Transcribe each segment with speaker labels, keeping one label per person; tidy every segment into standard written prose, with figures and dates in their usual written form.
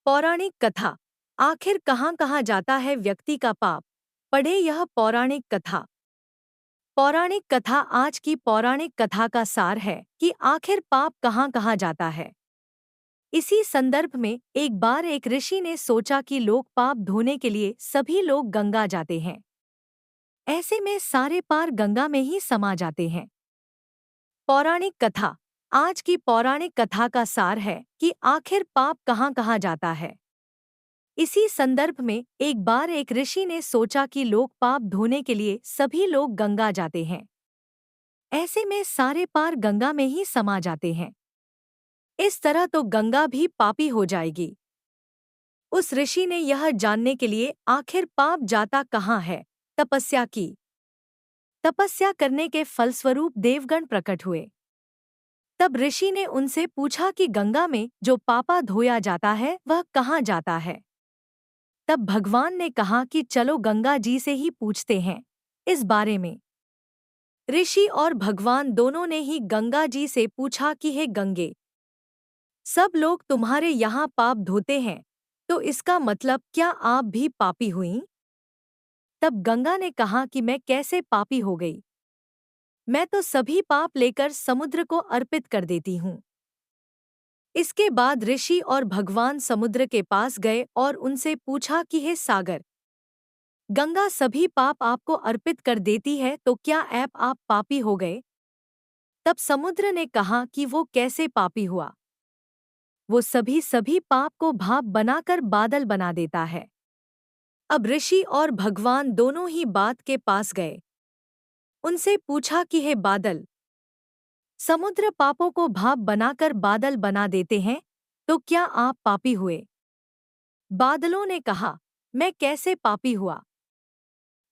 Speaker 1: पौराणिक कथा। आखिर कहाँ कहाँ जाता है व्यक्ति का पाप। पढ़े यह पौराणिक कथा। पौराणिक कथा आज की पौराणिक कथा का सार है कि आखिर पाप कहाँ कहाँ जाता है। इसी संदर्भ में एक बार एक ऋषि ने सोचा कि लोग पाप धोने के लिए सभी लोग गंगा जाते हैं। ऐसे में सारे पार गंगा में ही समा जाते हैं। पौराणिक कथा। आज की पौराणिक कथा का सार है कि आखिर पाप कहाँ कहाँ जाता है। इसी संदर्भ में एक बार एक ऋषि ने सोचा कि लोग पाप धोने के लिए सभी लोग गंगा जाते हैं। ऐसे में सारे पार गंगा में ही समा जाते हैं। इस तरह तो गंगा भी पापी हो जाएगी। उस ऋषि ने यह जानने के लिए आखिर पाप जाता कहाँ है, तपस्या की। तपस्या करने के फलस्वरूप देवगण प्रकट हुए। तब ऋषि ने उनसे पूछा कि गंगा में जो पापा धोया जाता है वह कहाँ जाता है। तब भगवान ने कहा कि चलो गंगा जी से ही पूछते हैं इस बारे में। ऋषि और भगवान दोनों ने ही गंगा जी से पूछा कि हे गंगे, सब लोग तुम्हारे यहाँ पाप धोते हैं, तो इसका मतलब क्या आप भी पापी हुईं? तब गंगा ने कहा कि मैं कैसे पापी हो गई। मैं तो सभी पाप लेकर समुद्र को अर्पित कर देती हूँ। इसके बाद ऋषि और भगवान समुद्र के पास गए और उनसे पूछा कि हे सागर, गंगा सभी पाप आपको अर्पित कर देती है, तो क्या आप पापी हो गए? तब समुद्र ने कहा कि वो कैसे पापी हुआ। वो सभी पाप को भाप बनाकर बादल बना देता है। अब ऋषि और भगवान दोनों ही बात के पास गए। उनसे पूछा कि हे बादल, समुद्र पापों को भाप बनाकर बादल बना देते हैं, तो क्या आप पापी हुए? बादलों ने कहा, मैं कैसे पापी हुआ?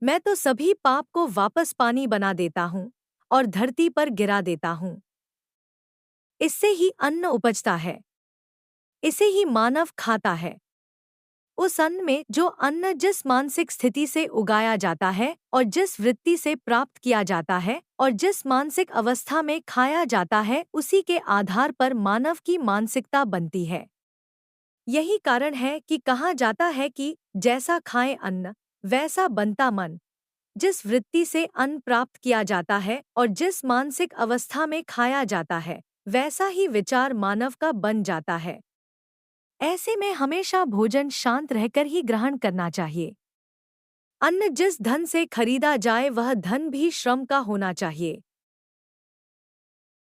Speaker 1: मैं तो सभी पाप को वापस पानी बना देता हूँ और धरती पर गिरा देता हूँ। इससे ही अन्न उपजता है, इसे ही मानव खाता है। उस अन्न में जो अन्न जिस मानसिक स्थिति से उगाया जाता है और जिस वृत्ति से प्राप्त किया जाता है और जिस मानसिक अवस्था में खाया जाता है, उसी के आधार पर मानव की मानसिकता बनती है। यही कारण है कि कहा जाता है कि जैसा खाएं अन्न, वैसा बनता मन। जिस वृत्ति से अन्न प्राप्त किया जाता है और जिस मानसिक अवस्था में खाया जाता है, वैसा ही विचार मानव का बन जाता है। ऐसे में हमेशा भोजन शांत रहकर ही ग्रहण करना चाहिए। अन्न जिस धन से खरीदा जाए वह धन भी श्रम का होना चाहिए।